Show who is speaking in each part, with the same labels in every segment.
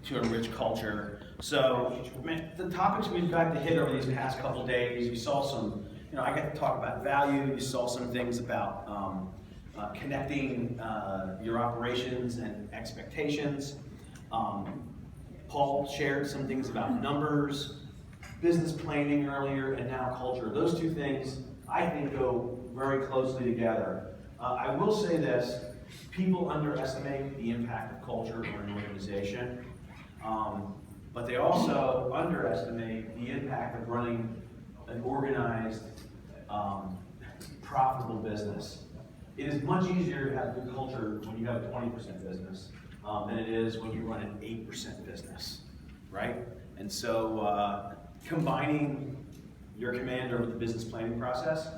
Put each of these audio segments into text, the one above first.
Speaker 1: to enrich culture. So, man, the topics we've got to hit over these past couple days, you saw some, I got to talk about value, you saw some things about connecting your operations and expectations. Paul shared some things about numbers, business planning earlier, and now culture. Those two things, I think, go very closely together. I will say this, people underestimate the impact of culture on an organization, but they also underestimate the impact of running an organized, profitable business. It is much easier to have good culture when you have a 20% business than it is when you run an 8% business, right? And so combining your command over the business planning process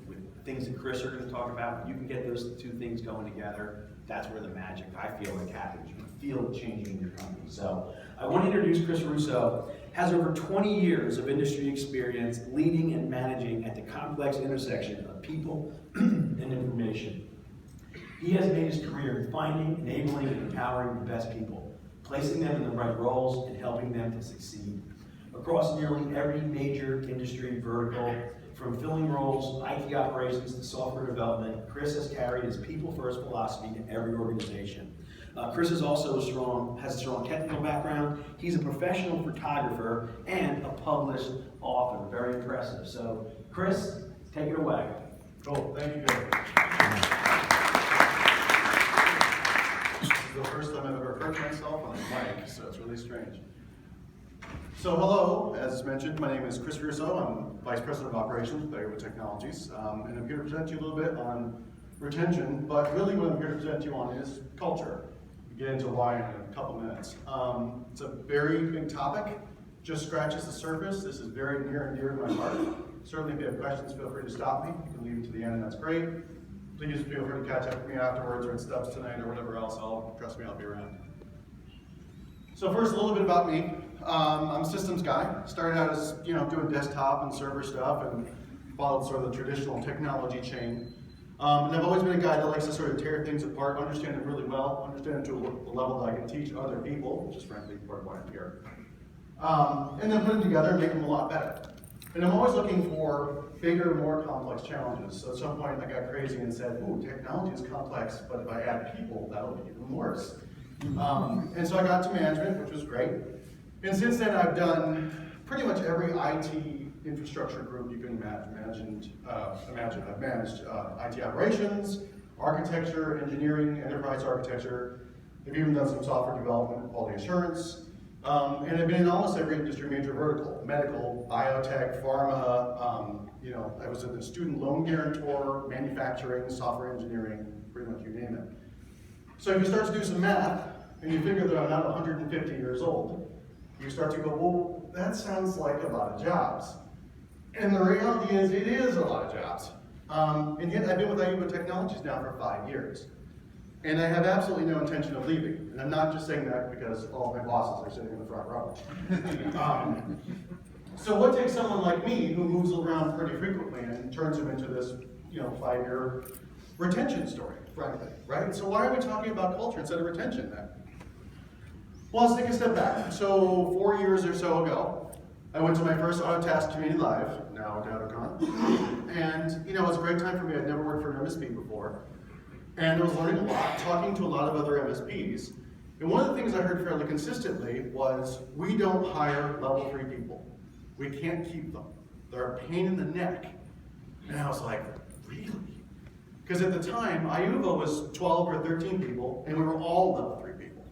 Speaker 1: with things that Chris are going to talk about, you can get those two things going together. That's where the magic, I feel like, happens. You can feel it changing in your company. So I want to introduce Chris Russo. Has over 20 years of industry experience leading and managing at the complex intersection of people and information. He has made his career in finding, enabling, and empowering the best people, placing them in the right roles and helping them to succeed. Across nearly every major industry vertical, from filling roles, IT operations, to software development, Chris has carried his people-first philosophy to every organization. Chris is also has a strong technical background. He's a professional photographer and a published author. Very impressive. So, Chris, take it away.
Speaker 2: Cool. Thank you, Gary. This is the first time I've ever heard myself on a mic, so it's really strange. So hello, as mentioned, my name is Chris Russo. I'm Vice President of Operations with Iowa Technologies, and I'm here to present you a little bit on retention, but really what I'm here to present you on is culture. We'll get into why in a couple minutes. It's a very big topic, just scratches the surface. This is very near and dear to my heart. Certainly if you have questions, feel free to stop me. You can leave it to the end, and that's great. Please feel free to catch up with me afterwards or at Stubbs tonight or whatever else. Trust me, I'll be around. So first, a little bit about me. I'm a systems guy. Started out as doing desktop and server stuff, and followed sort of the traditional technology chain. And I've always been a guy that likes to sort of tear things apart, understand it really well, understand it to a level that I can teach other people, which is frankly part of why I'm here. And then put them together and make them a lot better. And I'm always looking for bigger, more complex challenges. So at some point I got crazy and said, ooh, technology is complex, but if I add people, that'll be even worse. And so I got to management, which was great. And since then I've done pretty much every IT infrastructure group you can imagine. I've managed IT operations, architecture, engineering, enterprise architecture. I've even done some software development, quality assurance. And I've been in almost every industry major vertical: medical, biotech, pharma. I was a student loan guarantor, manufacturing, software engineering, pretty much you name it. So if you start to do some math and you figure that I'm not 150 years old, you start to go, well, that sounds like a lot of jobs. And the reality is, it is a lot of jobs. And yet I've been with Iowa Technologies now for 5 years. And I have absolutely no intention of leaving. And I'm not just saying that because all of my bosses are sitting in the front row. So what takes someone like me, who moves around pretty frequently, and turns him into this 5-year retention story, frankly, right? So why are we talking about culture instead of retention then? Well, let's take a step back. So 4 years or so ago, I went to my first Autotask Community Live, now DataCon, and it was a great time for me. I'd never worked for an MSP before, and I was learning a lot, talking to a lot of other MSPs. And one of the things I heard fairly consistently was, we don't hire level 3 people. We can't keep them. They're a pain in the neck. And I was like, really? Because at the time, Iowa was 12 or 13 people, and we were all level 3 people.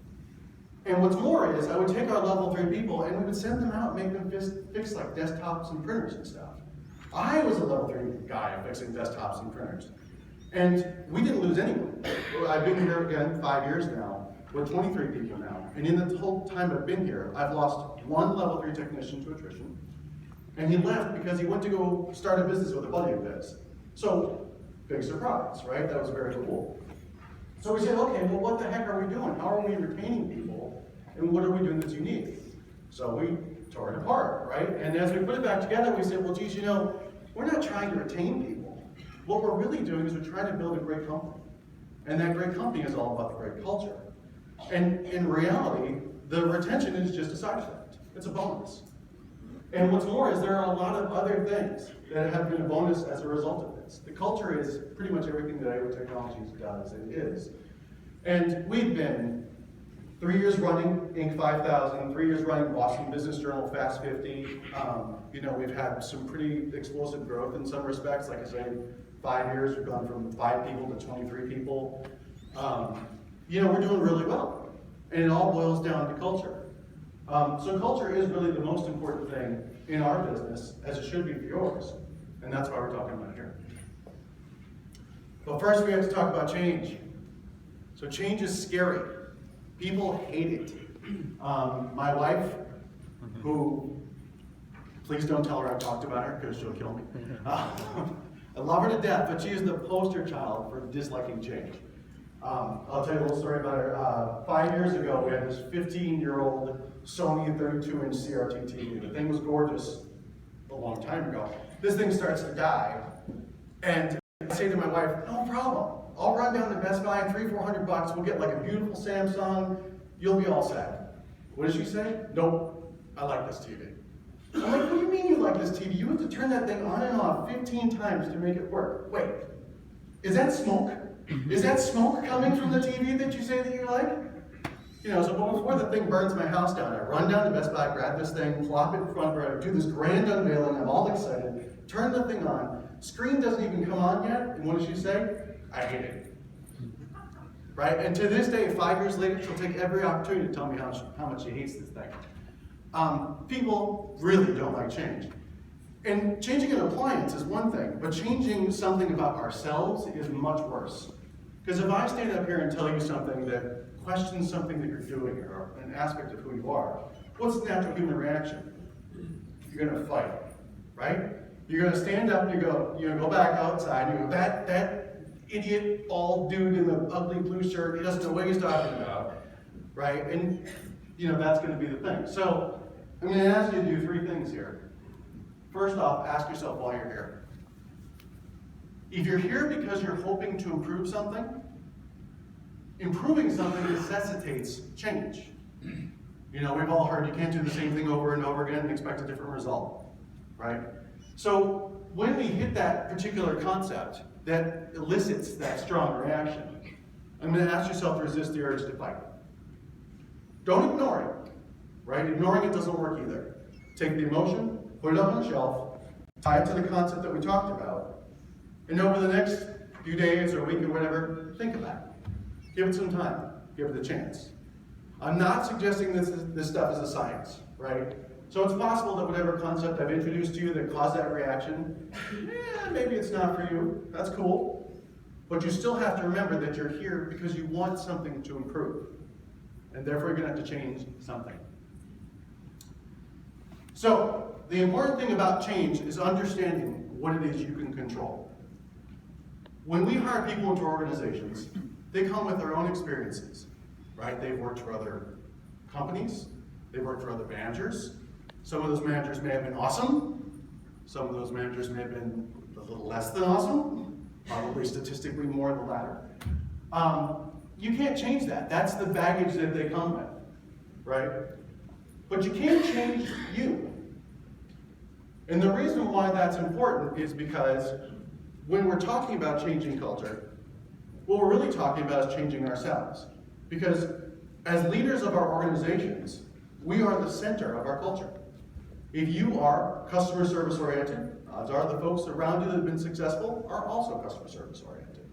Speaker 2: And what's more is, I would take our level 3 people, and we would send them out and make them fix like desktops and printers and stuff. I was a level 3 guy fixing desktops and printers. And we didn't lose anyone. I've been here again 5 years now. We're 23 people now. And in the whole time I've been here, I've lost one level 3 technician to attrition. And he left because he went to go start a business with a buddy of his. So, big surprise, right? That was very cool. So we said, okay, well, what the heck are we doing? How are we retaining people? And what are we doing that's unique? So we tore it apart, right? And as we put it back together, we said, well, geez, we're not trying to retain people. What we're really doing is we're trying to build a great company. And that great company is all about the great culture. And in reality, the retention is just a side effect. It's a bonus. And what's more is there are a lot of other things that have been a bonus as a result of this. The culture is pretty much everything that Iowa Technologies does and is. And we've been 3 years running Inc. 5000, 3 years running Boston Business Journal Fast 50. We've had some pretty explosive growth in some respects. Like I say, 5 years, we've gone from 5 people to 23 people. We're doing really well. And it all boils down to culture. So culture is really the most important thing in our business, as it should be for yours. And that's why we're talking about here. But first we have to talk about change. So change is scary. People hate it. My wife, who, please don't tell her I've talked about her because she'll kill me. I love her to death, but she is the poster child for disliking change. I'll tell you a little story about her. 5 years ago, we had this 15-year-old Sony 32-inch CRT TV. The thing was gorgeous a long time ago. This thing starts to die, and I say to my wife, no problem. I'll run down to Best Buy, $300-400. We'll get like a beautiful Samsung. You'll be all set. What does she say? Nope, I like this TV. I'm like, what do you mean you like this TV? You have to turn that thing on and off 15 times to make it work. Wait, is that smoke? Is that smoke coming from the TV that you say that you like? So before the thing burns my house down, I run down to Best Buy, grab this thing, plop it in front of her, I do this grand unveiling, I'm all excited, turn the thing on, screen doesn't even come on yet, and what does she say? I hate it. Right? And to this day, 5 years later, she'll take every opportunity to tell me how much she hates this thing. People really don't like change. And changing an appliance is one thing, but changing something about ourselves is much worse. Because if I stand up here and tell you something that questions something that you're doing or an aspect of who you are, what's the natural human reaction? You're going to fight, right? You're going to stand up and you're going to go back outside and you go, that idiot bald dude in the ugly blue shirt, he doesn't know what he's talking about, right? And that's going to be the thing. So I'm going to ask you to do 3 things here. First off, ask yourself why you're here. If you're here because you're hoping to improve something, improving something necessitates change. We've all heard you can't do the same thing over and over again and expect a different result, right? So when we hit that particular concept that elicits that strong reaction, I'm going to ask yourself to resist the urge to fight. Don't ignore it, right? Ignoring it doesn't work either. Take the emotion, put it up on the shelf, tie it to the concept that we talked about, and over the next few days or week or whatever, think about it. Give it some time. Give it a chance. I'm not suggesting this stuff is a science, right? So it's possible that whatever concept I've introduced to you that caused that reaction, maybe it's not for you. That's cool. But you still have to remember that you're here because you want something to improve. And therefore, you're going to have to change something. So the important thing about change is understanding what it is you can control. When we hire people into organizations, they come with their own experiences, right? They've worked for other companies, they've worked for other managers. Some of those managers may have been awesome, some of those managers may have been a little less than awesome, probably statistically more the latter. You can't change that. That's the baggage that they come with, right? But you can change you. And the reason why that's important is because when we're talking about changing culture, what we're really talking about is changing ourselves. Because as leaders of our organizations, we are the center of our culture. If you are customer service oriented, odds are the folks around you that have been successful are also customer service oriented,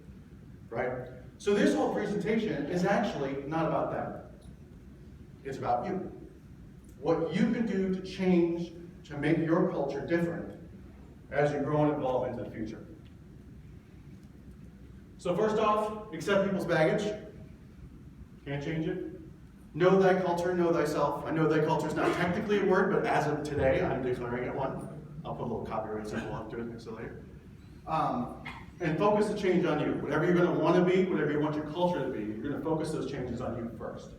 Speaker 2: right? So this whole presentation is actually not about them. It's about you. What you can do to change, to make your culture different as you grow and evolve into the future. So first off, accept people's baggage. Can't change it. Know thy culture, know thyself. I know thy culture is not technically a word, but as of today, I'm declaring it one. I'll put a little copyright symbol up to it so later. And focus the change on you. Whatever you're going to want to be, whatever you want your culture to be, you're going to focus those changes on you first.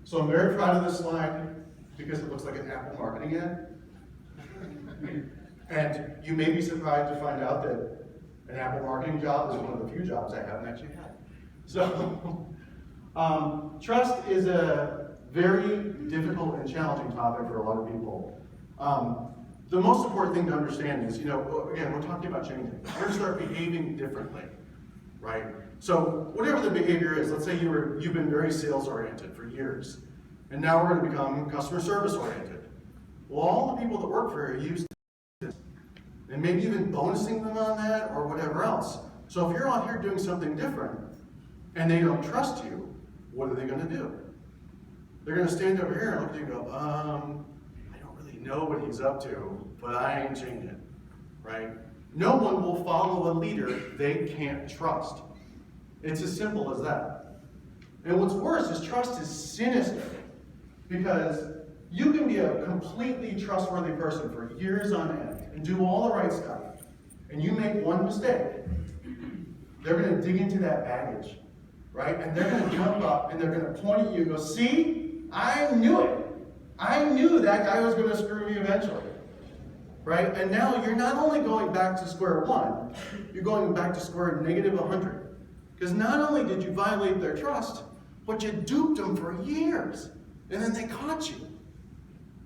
Speaker 2: So I'm very proud of this slide because it looks like an Apple marketing ad. And you may be surprised to find out that an Apple marketing job is one of the few jobs I haven't actually had. So, trust is a very difficult and challenging topic for a lot of people. The most important thing to understand is, again, we're talking about changing. We're going to start behaving differently, right? So, whatever the behavior is, let's say you've been very sales-oriented for years, and now we're going to become customer service-oriented. Well, all the people that work for you used to, and maybe even bonusing them on that or whatever else. So if you're out here doing something different, and they don't trust you, what are they going to do? They're going to stand over here and look at you and go, I don't really know what he's up to, but I ain't changing, right? No one will follow a leader they can't trust. It's as simple as that. And what's worse is trust is sinister, because you can be a completely trustworthy person for years on end and do all the right stuff, and you make one mistake, they're going to dig into that baggage, right? And they're going to jump up and they're going to point at you and go, see, I knew it. I knew that guy was going to screw me eventually, right? And now you're not only going back to square one, you're going back to square negative 100. Because not only did you violate their trust, but you duped them for years, and then they caught you.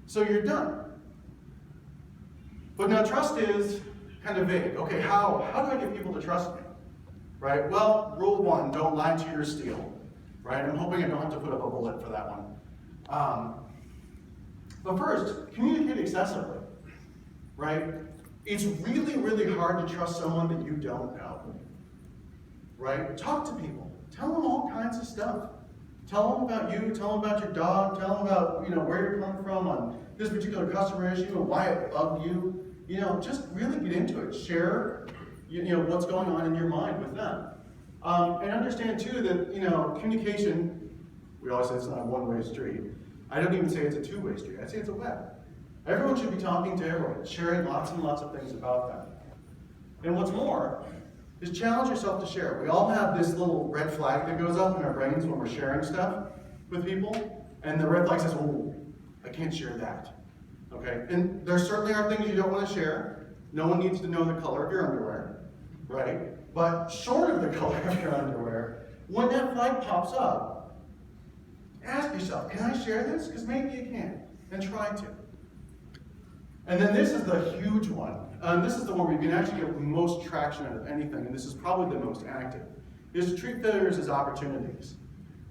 Speaker 2: So you're done. But now trust is kind of vague. Okay, how do I get people to trust me? Right? Well, rule one, don't lie, cheat, or steal. Right? I'm hoping I don't have to put up a bullet for that one. But first, communicate excessively. Right? It's really, really hard to trust someone that you don't know. Right? Talk to people. Tell them all kinds of stuff. Tell them about you, tell them about your dog, tell them about where you're coming from on this particular customer issue and why it bugged you. Just really get into it. Share what's going on in your mind with them. And understand too that communication, we always say it's not a one-way street. I don't even say it's a two-way street. I say it's a web. Everyone should be talking to everyone, sharing lots and lots of things about them. And what's more, is challenge yourself to share. We all have this little red flag that goes up in our brains when we're sharing stuff with people, and the red flag says, oh, I can't share that. Okay? And there certainly are things you don't want to share. No one needs to know the color of your underwear, right? But short of the color of your underwear, when that flag pops up, ask yourself, can I share this? Because maybe you can, and try to. And then this is the huge one. This is the one where you can actually get the most traction out of anything, and this is probably the most active, is to treat failures as opportunities.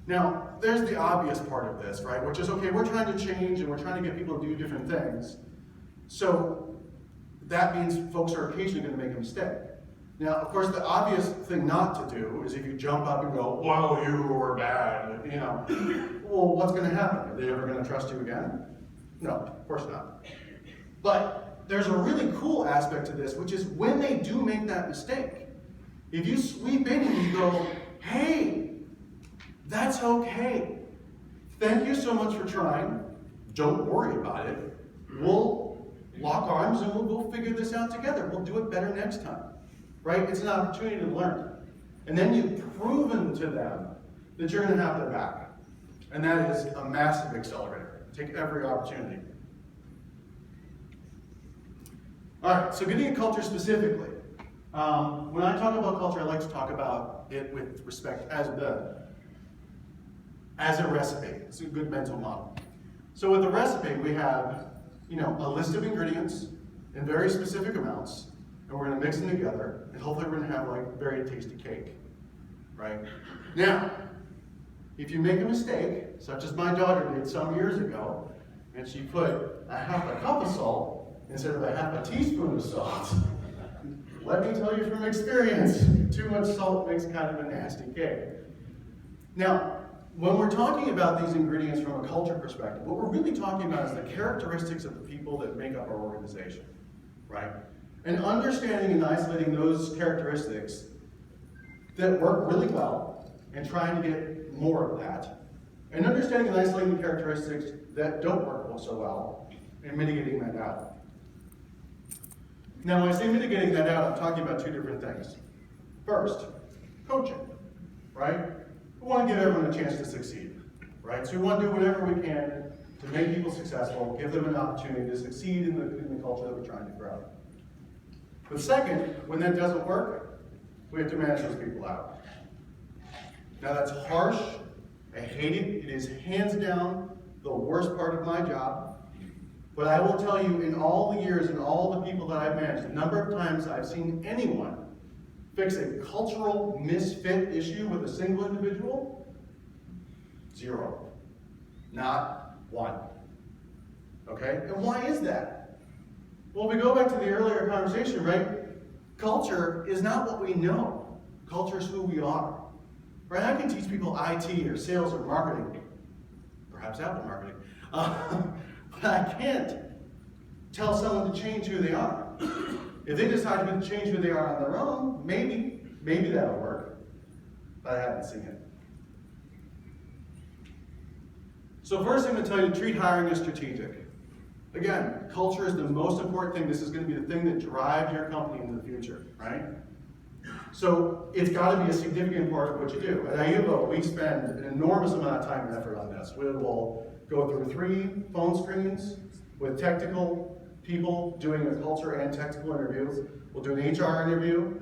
Speaker 2: Now, there's the obvious part of this, right? Which is, okay, we're trying to change and we're trying to get people to do different things. So that means folks are occasionally going to make a mistake. Now, of course, the obvious thing not to do is if you jump up and go, well, you were bad, well, what's going to happen? Are they ever going to trust you again? No, of course not. But there's a really cool aspect to this, which is when they do make that mistake, if you sweep in and you go, hey, that's okay. Thank you so much for trying. Don't worry about it. We'll lock arms and we'll go figure this out together. We'll do it better next time. Right? It's an opportunity to learn. And then you've proven to them that you're going to have their back. And that is a massive accelerator. Take every opportunity. All right, so getting at culture specifically. When I talk about culture, I like to talk about it with respect as a recipe. It's a good mental model. So with the recipe, we have, a list of ingredients in very specific amounts, and we're going to mix them together, and hopefully we're going to have like very tasty cake, right? Now, if you make a mistake, such as my daughter did some years ago, and she put a half a cup of salt instead of a half a teaspoon of salt, let me tell you from experience, too much salt makes kind of a nasty cake. Now, when we're talking about these ingredients from a culture perspective, what we're really talking about is the characteristics of the people that make up our organization, right? And understanding and isolating those characteristics that work really well and trying to get more of that. And understanding and isolating the characteristics that don't work so well and mitigating that out. Now, when I say mitigating that out, I'm talking about two different things. First, coaching, right? We want to give everyone a chance to succeed, right? So we want to do whatever we can to make people successful, give them an opportunity to succeed in the culture that we're trying to grow. But second, when that doesn't work, we have to manage those people out. Now that's harsh, I hate it, it is hands down the worst part of my job. But I will tell you, in all the years and all the people that I've managed, the number of times I've seen anyone fix a cultural misfit issue with a single individual, 0. Not 1. Okay? And why is that? Well, we go back to the earlier conversation, right? Culture is not what we know. Culture is who we are. Right? I can teach people IT or sales or marketing, perhaps Apple marketing, but I can't tell someone to change who they are. If they decide to change who they are on their own, maybe that'll work, but I haven't seen it. So first I'm going to tell you to treat hiring as strategic. Again, culture is the most important thing. This is going to be the thing that drives your company into the future, right? So it's got to be a significant part of what you do. At Iuvo, we spend an enormous amount of time and effort on this. We will go through 3 phone screens with technical people doing a culture and technical interview. We'll do an HR interview.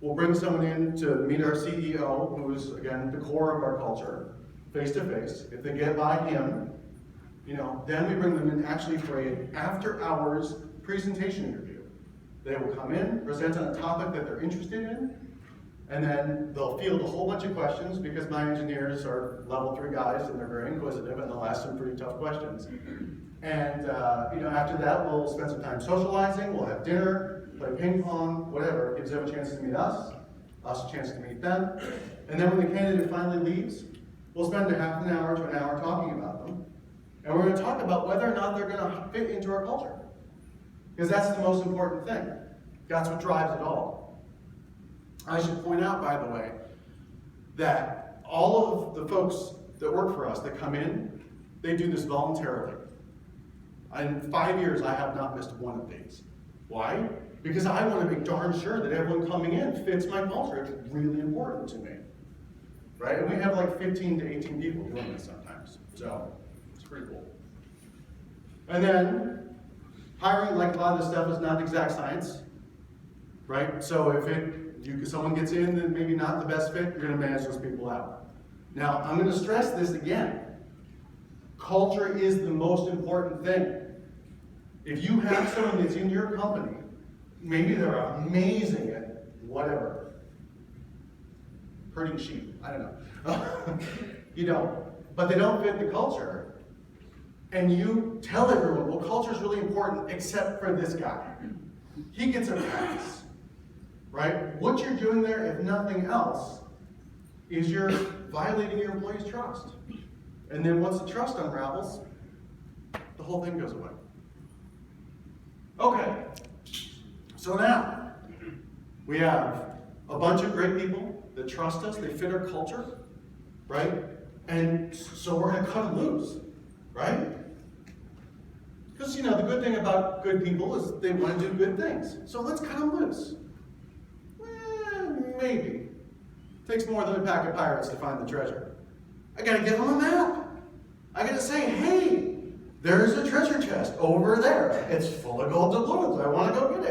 Speaker 2: We'll bring someone in to meet our CEO, who is, again, the core of our culture, face to face. If they get by him, then we bring them in actually for an after-hours presentation interview. They will come in, present on a topic that they're interested in, and then they'll field a whole bunch of questions because my engineers are level 3 guys and they're very inquisitive and they'll ask some pretty tough questions. And after that, we'll spend some time socializing, we'll have dinner, play ping pong, whatever. It gives them a chance to meet us a chance to meet them. And then when the candidate finally leaves, we'll spend a half an hour to an hour talking about them. And we're going to talk about whether or not they're going to fit into our culture. Because that's the most important thing. That's what drives it all. I should point out, by the way, that all of the folks that work for us that come in, they do this voluntarily. In 5 years, I have not missed one of these. Why? Because I want to make darn sure that everyone coming in fits my culture. It's really important to me. Right? And we have like 15 to 18 people doing this sometimes. So, it's pretty cool. And then, hiring, like a lot of this stuff, is not exact science. Right? So if someone gets in and maybe not the best fit, you're going to manage those people out. Now, I'm going to stress this again. Culture is the most important thing. If you have someone that's in your company, maybe they're amazing at whatever. Herding sheep, I don't know. But they don't fit the culture. And you tell everyone, well, culture is really important except for this guy. He gets a pass. Right? What you're doing there, if nothing else, is you're violating your employees' trust. And then once the trust unravels, the whole thing goes away. Okay, so now we have a bunch of great people that trust us, they fit our culture, right? And so we're going to cut them loose, right? Because, the good thing about good people is they want to do good things. So let's cut them loose. Maybe. Takes more than a pack of pirates to find the treasure. I gotta give them a map. I gotta say, hey, there's a treasure chest over there. It's full of gold doubloons. I want to go get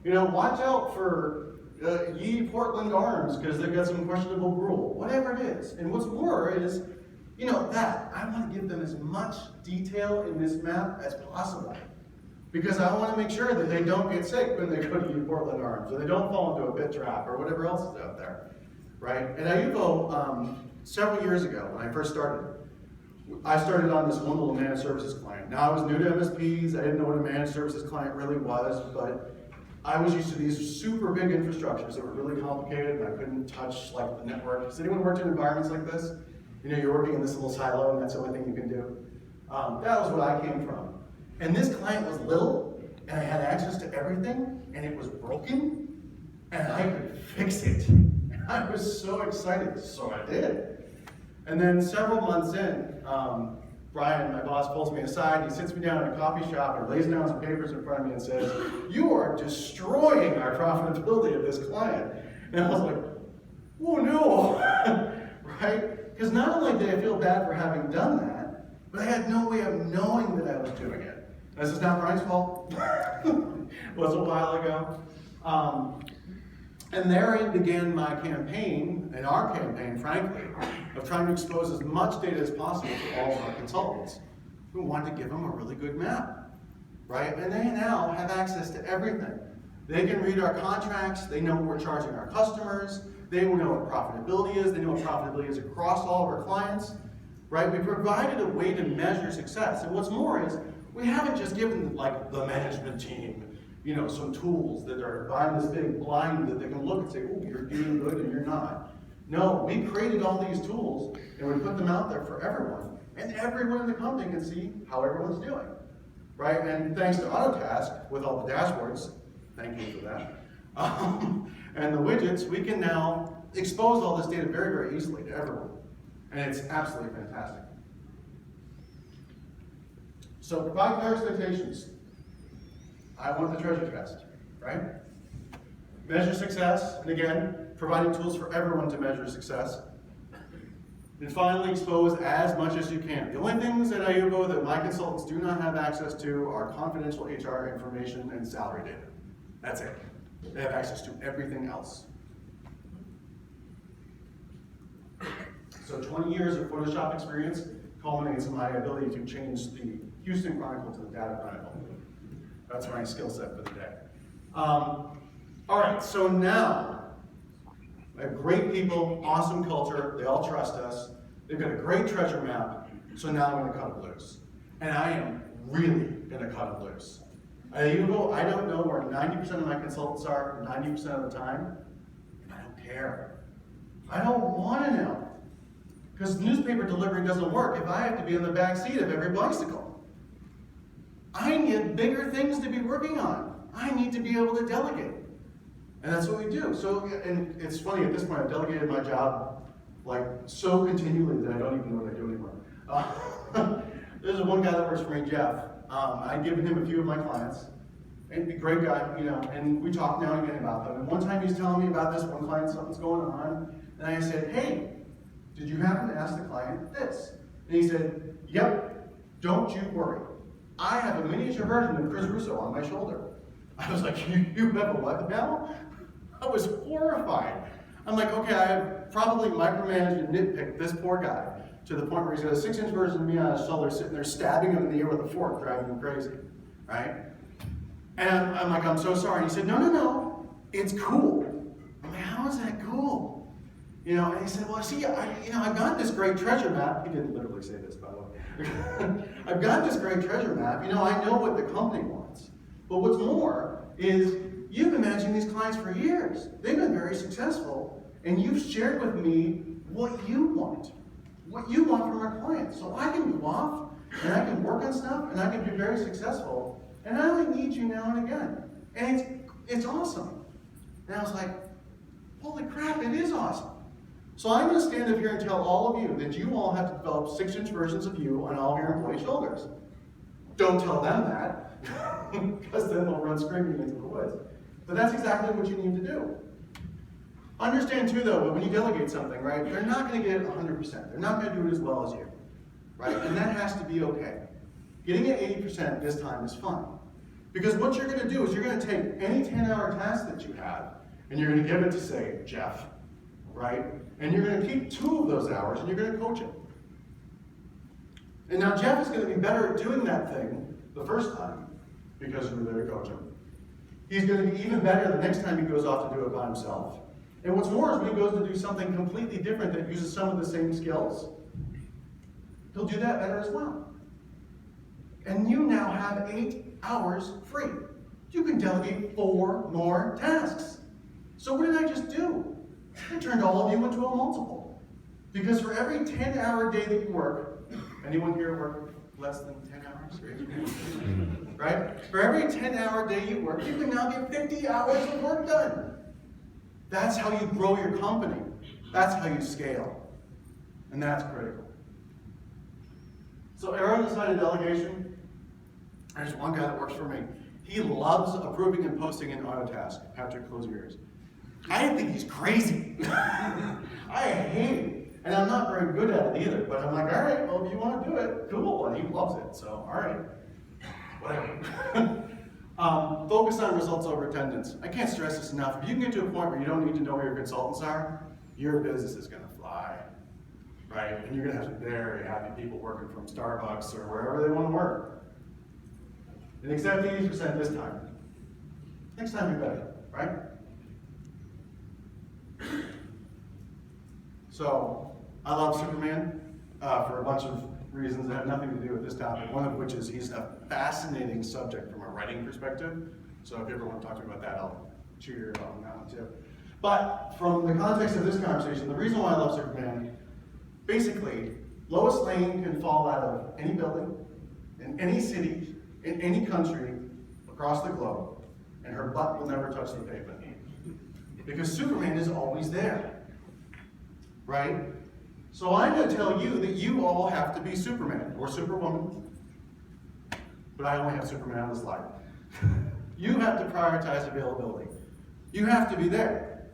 Speaker 2: it. Watch out for Ye Portland Arms because they've got some questionable gruel. Whatever it is. And what's more is, that I want to give them as much detail in this map as possible. Because I want to make sure that they don't get sick when they go to Ye Portland Arms, or they don't fall into a bit trap, or whatever else is out there, right? And at Iuvo, several years ago, when I first started, I started on this one little managed services client. Now, I was new to MSPs, I didn't know what a managed services client really was, but I was used to these super big infrastructures that were really complicated, and I couldn't touch like the network. Has anyone worked in environments like this? You're working in this little silo, and that's the only thing you can do. That was what I came from. And this client was little, and I had access to everything, and it was broken, and I could fix it. And I was so excited, so I did. And then several months in, Brian, my boss, pulls me aside, he sits me down in a coffee shop and lays down some papers in front of me and says, "You are destroying our profitability of this client." And I was like, oh no, right? Because not only did I feel bad for having done that, but I had no way of knowing that I was doing it. This is not Brian's fault. It was a while ago. And therein began my campaign, and our campaign, frankly, of trying to expose as much data as possible to all of our consultants. We wanted to give them a really good map, right? And they now have access to everything. They can read our contracts, they know what we're charging our customers, they know what profitability is, they know what profitability is across all of our clients, right? We provided a way to measure success. And what's more is, we haven't just given like the management team, some tools that are behind this big blind that they can look and say, oh, you're doing good and you're not. No, we created all these tools and we put them out there for everyone. And everyone in the company can see how everyone's doing, right? And thanks to Autotask, with all the dashboards, thank you for that, and the widgets, we can now expose all this data very, very easily to everyone. And it's absolutely fantastic. So provide clear expectations. I want the treasure chest, right? Measure success, and again, providing tools for everyone to measure success. And finally, expose as much as you can. The only things at IUVO that my consultants do not have access to are confidential HR information and salary data. That's it. They have access to everything else. So 20 years of Photoshop experience culminates in my ability to change the Houston Chronicle to the Data Chronicle. That's my skill set for the day. All right, so now, I have great people, awesome culture, they all trust us. They've got a great treasure map, so now I'm gonna cut it loose. And I am really gonna cut it loose. At IUVO, I don't know where 90% of my consultants are 90% of the time, and I don't care. I don't wanna know. Because newspaper delivery doesn't work if I have to be in the back seat of every bicycle. I need bigger things to be working on. I need to be able to delegate. And that's what we do. So, and it's funny, at this point, I've delegated my job like so continually that I don't even know what I do anymore. There's one guy that works for me, Jeff. I'd given him a few of my clients. And a great guy, and we talk now and again about them. And one time he's telling me about this one client, something's going on. And I said, hey, did you happen to ask the client this? And he said, yep, don't you worry. I have a miniature version of Chris Russo on my shoulder. I was like, you have a what now? I was horrified. I'm like, okay, I have probably micromanaged and nitpicked this poor guy to the point where he's got a 6-inch version of me on his shoulder sitting there stabbing him in the ear with a fork, driving him crazy, right? And I'm like, I'm so sorry. And he said, no, it's cool. I'm like, how is that cool? And he said, well, see, I've got this great treasure map. He didn't literally say this, by the way. I've got this great treasure map. I know what the company wants. But what's more is you've been managing these clients for years. They've been very successful. And you've shared with me what you want from our clients. So I can go off and I can work on stuff and I can be very successful. And I only need you now and again. And it's awesome. And I was like, holy crap, it is awesome. So I'm going to stand up here and tell all of you that you all have to develop 6-inch versions of you on all of your employee shoulders. Don't tell them that, because then they'll run screaming into the woods. But that's exactly what you need to do. Understand too, though, when you delegate something, right, they're not going to get it 100%. They're not going to do it as well as you, right? And that has to be okay. Getting it 80% this time is fun. Because what you're going to do is you're going to take any 10-hour task that you have, and you're going to give it to, say, Jeff, right? And you're going to keep 2 of those hours and you're going to coach him. And now Jeff is going to be better at doing that thing the first time because you were there to coach him. He's going to be even better the next time he goes off to do it by himself. And what's more is when he goes to do something completely different that uses some of the same skills, he'll do that better as well. And you now have 8 hours free. You can delegate 4 more tasks. So what did I just do? I turned all of you into a multiple. Because for every 10-hour day that you work, anyone here work less than 10 hours? Right? For every 10-hour day you work, you can now get 50 hours of work done. That's how you grow your company. That's how you scale. And that's critical. So error-decided delegation, there's one guy that works for me. He loves approving and posting in Autotask. Patrick, close your ears. I think he's crazy. I hate it. And I'm not very good at it either. But I'm like, all right, well, if you want to do it, cool. And he loves it. So, all right, whatever. Focus on results over attendance. I can't stress this enough. If you can get to a point where you don't need to know where your consultants are, your business is going to fly, right? And you're going to have some very happy people working from Starbucks or wherever they want to work. And accept 80% this time. Next time be better, right? So, I love Superman for a bunch of reasons that have nothing to do with this topic, one of which is he's a fascinating subject from a writing perspective. So if you ever want to talk to me about that, I'll cheer you up on that one too. But from the context of this conversation, the reason why I love Superman, basically, Lois Lane can fall out of any building, in any city, in any country, across the globe, and her butt will never touch the pavement. Because Superman is always there, right? So I'm going to tell you that you all have to be Superman or Superwoman, but I only have Superman on the slide. You have to prioritize availability. You have to be there.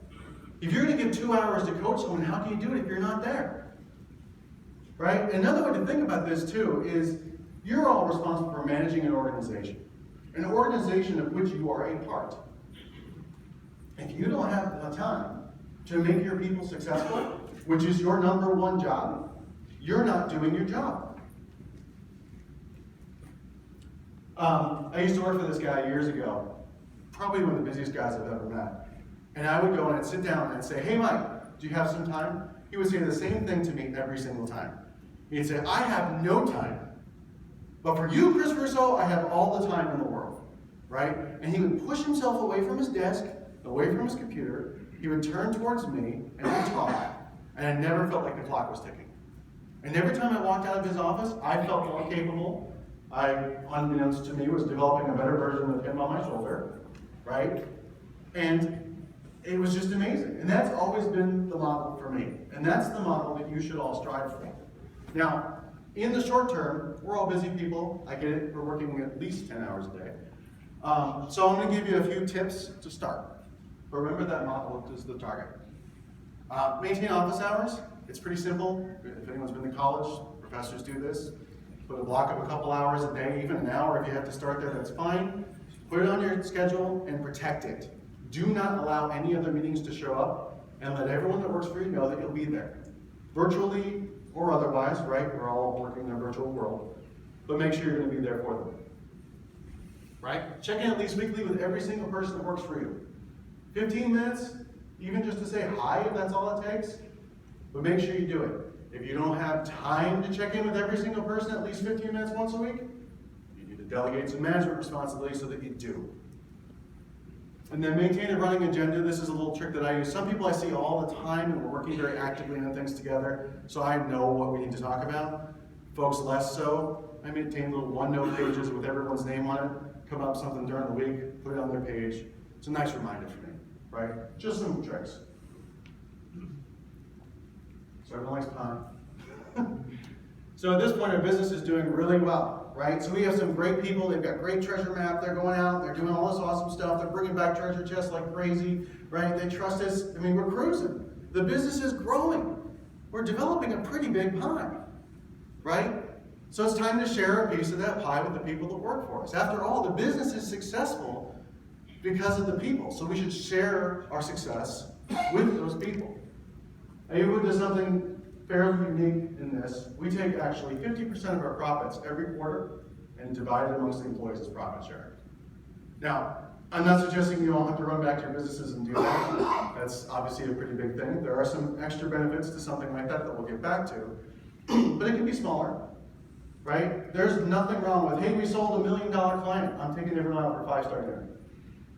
Speaker 2: If you're going to give 2 hours to coach someone, how can you do it if you're not there? Right? Another way to think about this too is you're all responsible for managing an organization of which you are a part. If you don't have the time to make your people successful, which is your number one job, you're not doing your job. I used to work for this guy years ago, probably one of the busiest guys I've ever met. And I would go and I'd sit down and I'd say, hey Mike, do you have some time? He would say the same thing to me every single time. He'd say, I have no time. But for you, Chris Russo, I have all the time in the world, right? And he would push himself away from his desk, away from his computer. He would turn towards me and we'd talk. And I never felt like the clock was ticking. And every time I walked out of his office, I felt more capable. I, unbeknownst to me, was developing a better version of him on my shoulder, right? And it was just amazing. And that's always been the model for me. And that's the model that you should all strive for. Now, in the short term, we're all busy people. I get it. We're working at least 10 hours a day. So I'm going to give you a few tips to start. But remember that model is the target. Maintain office hours. It's pretty simple. If anyone's been to college, professors do this. Put a block of a couple hours a day, even an hour if you have to start there, that's fine. Put it on your schedule and protect it. Do not allow any other meetings to show up, and let everyone that works for you know that you'll be there. Virtually or otherwise, right? We're all working in a virtual world. But make sure you're going to be there for them. Right? Check in at least weekly with every single person that works for you. 15 minutes, even just to say hi if that's all it takes. But make sure you do it. If you don't have time to check in with every single person at least 15 minutes once a week, you need to delegate some management responsibility so that you do. And then maintain a running agenda. This is a little trick that I use. Some people I see all the time and we're working very actively on things together, so I know what we need to talk about. Folks less so. I maintain little OneNote pages with everyone's name on it. Come up with something during the week, put it on their page. It's a nice reminder for me, right? Just some tricks. So everyone likes pun. So at this point, our business is doing really well, right? So we have some great people. They've got great treasure map. They're going out. They're doing all this awesome stuff. They're bringing back treasure chests like crazy, right? They trust us. I mean, we're cruising. The business is growing. We're developing a pretty big pie, right? So it's time to share a piece of that pie with the people that work for us. After all, the business is successful because of the people. So we should share our success with those people. Ayuba does something fairly unique in this. We take actually 50% of our profits every quarter and divide it amongst the employees as profit sharing. Now, I'm not suggesting you all have to run back to your businesses and do that. That's obviously a pretty big thing. There are some extra benefits to something like that that we'll get back to. But it can be smaller, right? There's nothing wrong with, hey, we sold $1 million client. I'm taking everyone out for 5-star dinner,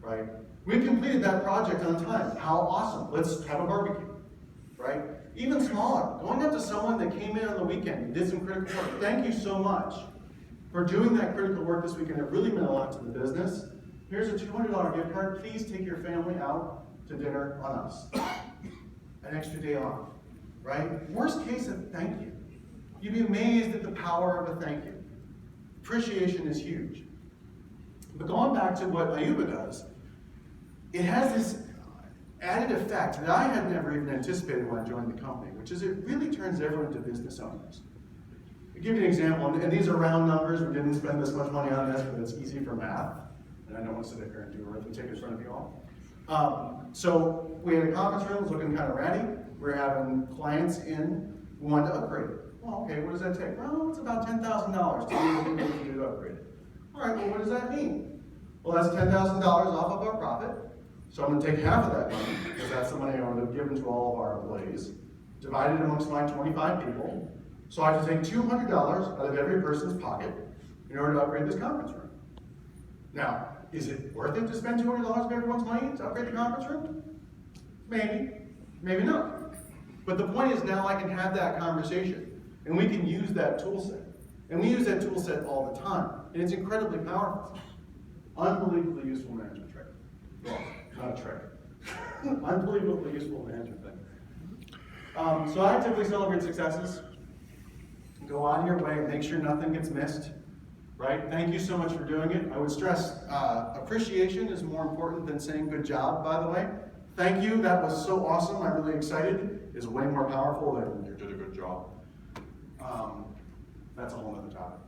Speaker 2: right? We completed that project on time. How awesome. Let's have a barbecue. Right? Even smaller, going up to someone that came in on the weekend and did some critical work. Thank you so much for doing that critical work this weekend. It really meant a lot to the business. Here's a $200 gift card. Please take your family out to dinner on us. An extra day off, right? Worst case, a thank you. You'd be amazed at the power of a thank you. Appreciation is huge. But going back to what Ayuba does, it has this added effect that I had never even anticipated when I joined the company, which is it really turns everyone into business owners. I'll give you an example, and these are round numbers. We didn't spend this much money on this, but it's easy for math. and I don't want to sit up here and do arithmetic in front of you all. So we had a conference room, it was looking kind of ratty. We were having clients in who wanted to upgrade it. Well, okay, what does that take? Well, it's about $10,000 to be able to do to upgrade it. All right, well, what does that mean? Well, that's $10,000 off of our profit. So I'm going to take half of that money, because that's the money I would have given to all of our employees, divide it amongst my 25 people. So I have to take $200 out of every person's pocket in order to upgrade this conference room. Now, is it worth it to spend $200 of everyone's money to upgrade the conference room? Maybe, maybe not. But the point is now I can have that conversation, and we can use that tool set. And we use that tool set all the time, and it's incredibly powerful. Unbelievably useful management trick. Well, not a trick. Unbelievably useful management thing. So I typically celebrate successes. Go out of your way and make sure nothing gets missed. Right? Thank you so much for doing it. I would stress appreciation is more important than saying good job, by the way. Thank you, that was so awesome, I'm really excited, is way more powerful than you did a good job. That's a whole other topic.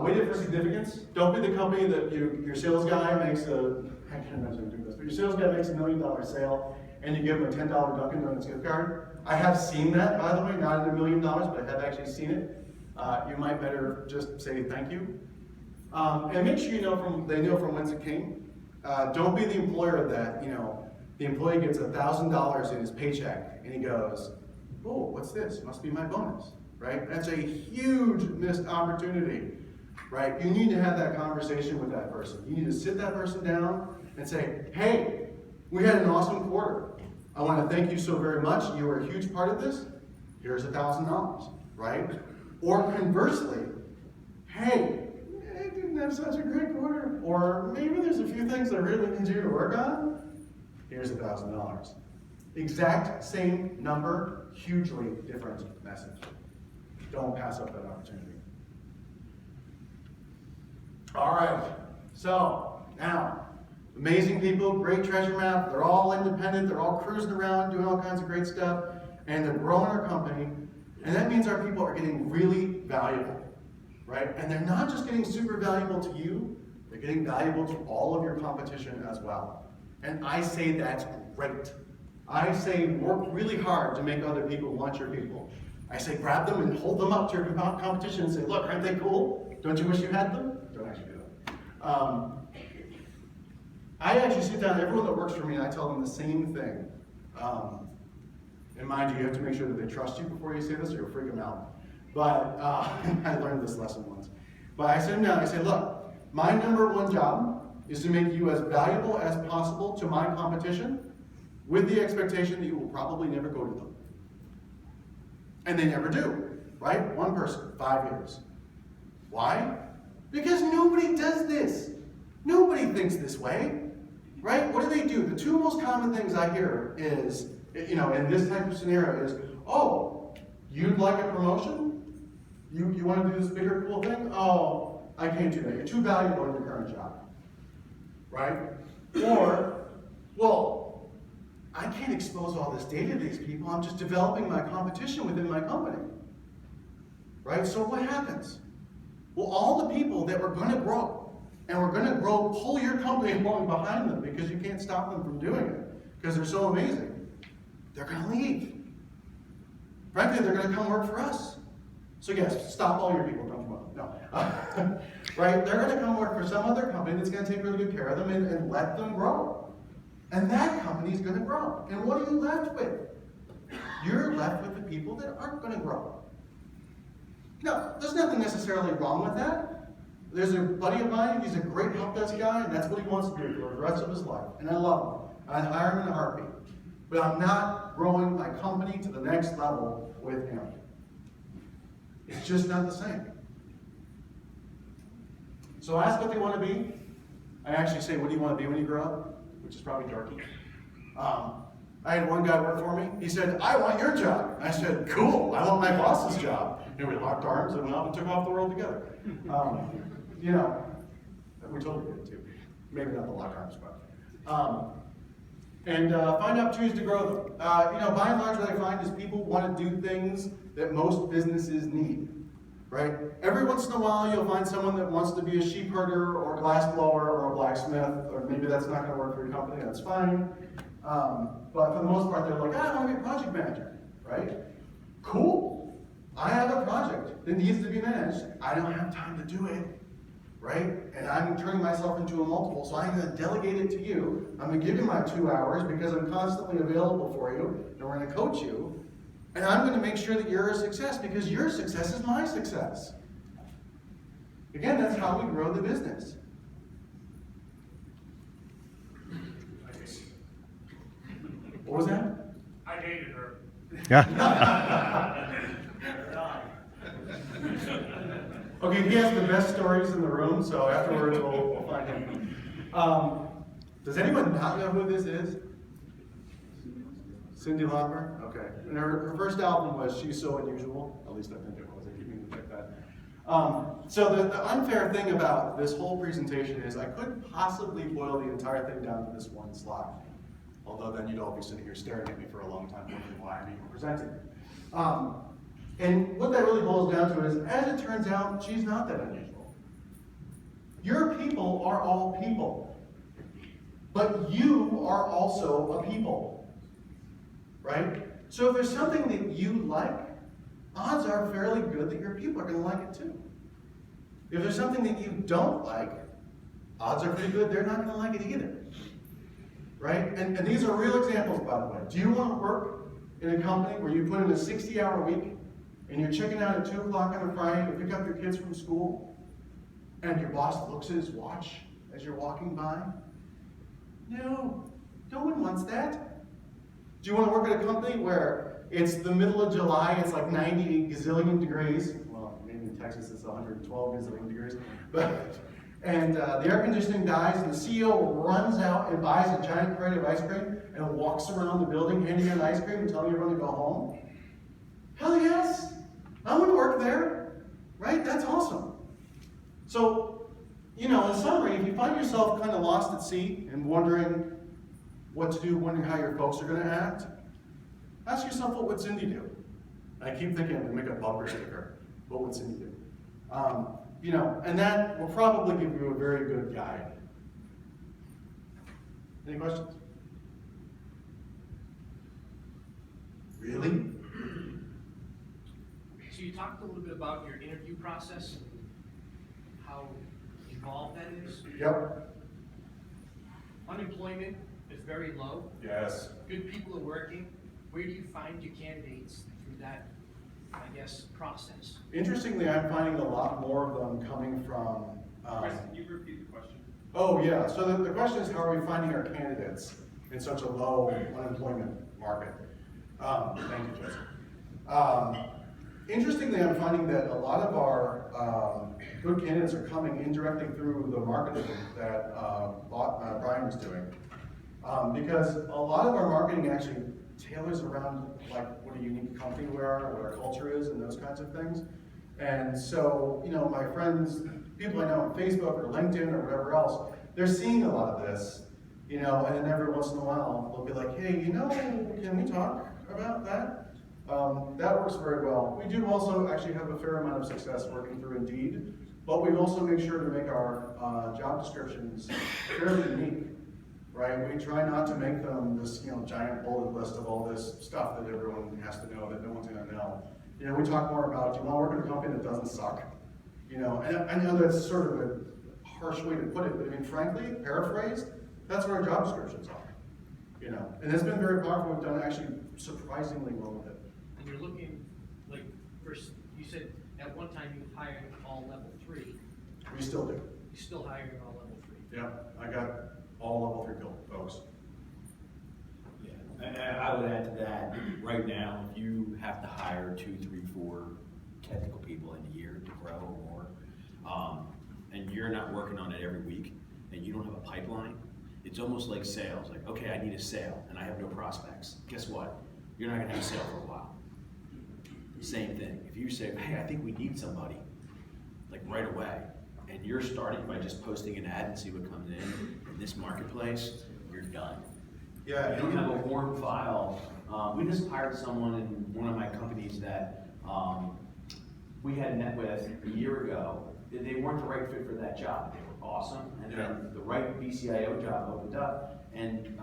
Speaker 2: Weight it for significance. Don't be the company that your sales guy makes I can't imagine doing this, but your sales guy makes $1 million sale and you give him a $10 Dunkin' Donuts gift card. I have seen that, by the way, not at $1 million, but I have actually seen it. You might better just say thank you. And make sure they know from whence it came. Don't be the employer that, the employee gets $1,000 in his paycheck and he goes, oh, what's this? Must be my bonus, right? That's a huge missed opportunity, right? You need to have that conversation with that person. You need to sit that person down and say, hey, we had an awesome quarter. I want to thank you so very much. You were a huge part of this. Here's $1,000, right? Or conversely, hey, I didn't have such a great quarter. Or maybe there's a few things I really need you to work on. Here's $1,000. Exact same number, hugely different message. Don't pass up that opportunity. All right, so now, amazing people, great treasure map. They're all independent. They're all cruising around, doing all kinds of great stuff. And they're growing our company. And that means our people are getting really valuable, right? And they're not just getting super valuable to you, they're getting valuable to all of your competition as well. And I say that's great. I say work really hard to make other people want your people. I say grab them and hold them up to your competition and say, look, aren't they cool? Don't you wish you had them? Don't actually do that. I actually sit down, everyone that works for me, and I tell them the same thing. And mind you have to make sure that they trust you before you say this or you'll freak them out. But I learned this lesson once. But I sit them down and I say, look, my number one job is to make you as valuable as possible to my competition with the expectation that you will probably never go to them. And they never do, right? One person, 5 years. Why? Because nobody does this. Nobody thinks this way, right? What do? The two most common things I hear is, in this type of scenario is, oh, you'd like a promotion? You want to do this bigger cool thing? Oh, I can't do that. You're too valuable in your current job, right? Or, well, I can't expose all this data to these people. I'm just developing my competition within my company, right? So what happens? Well, all the people that were going to grow, and we're going to grow, pull your company along behind them because you can't stop them from doing it because they're so amazing. They're going to leave. Frankly, they're going to come work for us. So yes, stop all your people, don't come up. No. Right? They're going to come work for some other company that's going to take really good care of them and let them grow. And that company is going to grow. And what are you left with? You're left with the people that aren't going to grow. No, there's nothing necessarily wrong with that. There's a buddy of mine, he's a great help desk guy, and that's what he wants to do for the rest of his life. And I love him. I'd hire him in a heartbeat. But I'm not growing my company to the next level with him. It's just not the same. So I ask what they want to be. I actually say, what do you want to be when you grow up? Which is probably dorky. I had one guy work for me. He said, I want your job. I said, cool, I want my boss's job. And we locked arms and went off and took off the world together. We totally did too. Maybe not the lock arms, but. Find opportunities to grow them. By and large, what I find is people want to do things that most businesses need. right? Every once in a while, you'll find someone that wants to be a sheep herder or a glass blower or a blacksmith, or maybe that's not going to work for your company, that's fine. But for the most part, they're like, I want to be a project manager, right? Cool. I have a project that needs to be managed. I don't have time to do it, right? And I'm turning myself into a multiple, so I'm going to delegate it to you. I'm going to give you my 2 hours because I'm constantly available for you, and we're going to coach you. And I'm going to make sure that you're a success because your success is my success. Again, that's how we grow the business. What was that?
Speaker 3: I dated her.
Speaker 2: Okay, he has the best stories in the room, so afterwards we'll find him. Does anyone not know who this is? Cyndi Lauper? Okay. And her first album was She's So Unusual. At least I think it was. I keep meaning to check that. So the unfair thing about this whole presentation is I couldn't possibly boil the entire thing down to this one slide. Although then you'd all be sitting here staring at me for a long time wondering why I'm even presenting. And what that really boils down to is, as it turns out, she's not that unusual. Your people are all people. But you are also a people. Right? So if there's something that you like, odds are fairly good that your people are going to like it too. If there's something that you don't like, odds are pretty good they're not going to like it either. Right? And these are real examples, by the way. Do you want to work in a company where you put in a 60-hour week and you're checking out at 2 o'clock on a Friday to pick up your kids from school and your boss looks at his watch as you're walking by? No, no one wants that. Do you want to work at a company where it's the middle of July, it's like 90 gazillion degrees? Well, maybe in Texas it's 112 gazillion degrees. And the air conditioning dies and the CEO runs out and buys a giant crate of ice cream and walks around the building handing out ice cream and telling everyone to go home? Hell yes! I want to work there, right? That's awesome. So, in summary, if you find yourself kind of lost at sea and wondering what to do, wondering how your folks are going to act, ask yourself, what would Cyndi do? I keep thinking I'm going to make a bumper sticker. What would Cyndi do? And that will probably give you a very good guide. Any questions? Really?
Speaker 3: So you talked a little bit about your interview process and how involved that is.
Speaker 2: Yep.
Speaker 3: Unemployment is very low.
Speaker 2: Yes.
Speaker 3: Good people are working. Where do you find your candidates through that, process?
Speaker 2: Interestingly, I'm finding a lot more of them coming from...
Speaker 4: Chris, can you repeat the question?
Speaker 2: Oh, yeah. So the question is, how are we finding our candidates in such a low unemployment market? Thank you, Joseph. Interestingly, I'm finding that a lot of our good candidates are coming indirectly through the marketing that Brian was doing. Because a lot of our marketing actually tailors around like what a unique company we are, what our culture is, and those kinds of things. And so, my friends, people I know on Facebook or LinkedIn or whatever else, they're seeing a lot of this, and then every once in a while they'll be like, hey, can we talk about that? That works very well. We do also actually have a fair amount of success working through Indeed, but we also make sure to make our job descriptions fairly unique. Right? We try not to make them this, giant bullet list of all this stuff that everyone has to know that no one's going to know. We talk more about, do you want to work in a company that doesn't suck? And I know that's sort of a harsh way to put it, but frankly, paraphrased, that's what our job descriptions are. And it's been very powerful. We've done actually surprisingly well with it.
Speaker 3: And you're looking, first, you said at one time you hired all level 3.
Speaker 2: We still do.
Speaker 3: You still hiring all level 3?
Speaker 2: Yeah, I got all level 3 folks.
Speaker 1: Yeah, and I would add to that, right now, if you have to hire 2, 3, 4 technical people in a year to grow or more, and you're not working on it every week, and you don't have a pipeline, it's almost like sales. Like, okay, I need a sale, and I have no prospects. Guess what? You're not gonna have a sale for a while. Same thing. If you say, hey, I think we need somebody, like right away, and you're starting by just posting an ad and see what comes in this marketplace, you're done.
Speaker 2: Yeah,
Speaker 1: You don't have a warm file. We just hired someone in one of my companies that we had met with a year ago, they weren't the right fit for that job. They were awesome, and then the right BCIO job opened up, and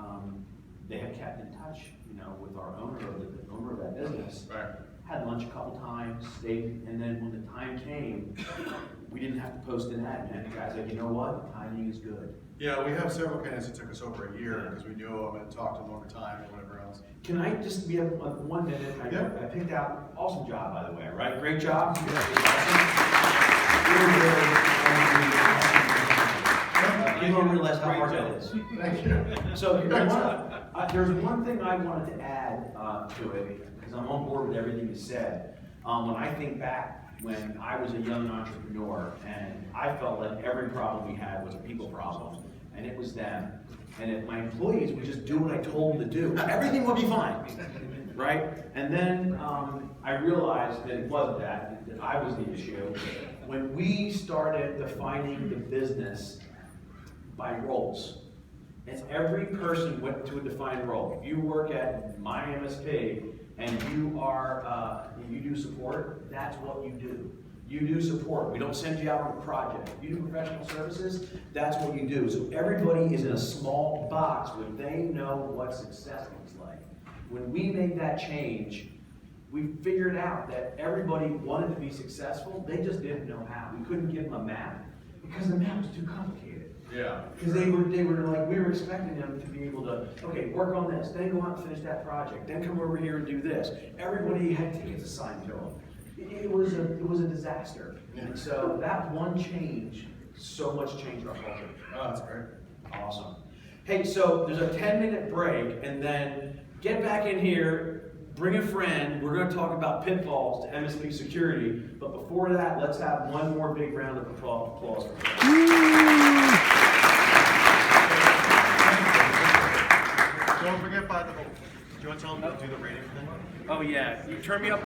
Speaker 1: they have kept in touch, you know, with our owner, the owner of that business.
Speaker 2: Right.
Speaker 1: Had lunch a couple times, stayed, and then when the time came, we didn't have to post an ad, and the guy's like, you know what, timing is good.
Speaker 2: Yeah, we have several candidates that took us over a year because we knew them and talked to them over time and whatever else.
Speaker 1: Can I just be up 1 minute?
Speaker 2: Yeah.
Speaker 1: I picked out, awesome job, by the way, right? Great job. You don't realize how hard that is.
Speaker 2: Thank you.
Speaker 1: So there's one thing I wanted to add to it, because I'm on board with everything you said. When I think back when I was a young entrepreneur, and I felt like every problem we had was a people problem, and it was them. And if my employees would just do what I told them to do, everything would be fine, right? And then I realized that it wasn't that I was the issue. When we started defining the business by roles, and every person went to a defined role. If you work at my MSP and you are, you do support, that's what you do. You do support. We don't send you out on a project. If you do professional services, that's what you do. So everybody is in a small box where they know what success looks like. When we made that change, we figured out that everybody wanted to be successful, they just didn't know how. We couldn't give them a map because the map was too complicated.
Speaker 2: Yeah.
Speaker 1: Because they were like, we were expecting them to be able to, okay, work on this, then go out and finish that project, then come over here and do this. Everybody had tickets assigned to them. It was a disaster. And so that one change, so much changed our culture.
Speaker 2: Oh, that's great.
Speaker 1: Awesome. Hey, so there's a 10-minute break, and then get back in here, bring a friend. We're going to talk about pitfalls to MSP security. But before that, let's have one more big round of applause for
Speaker 2: Don't forget, by the way, do you want to tell them to do the rating thing?
Speaker 1: Oh yeah, you turn me up.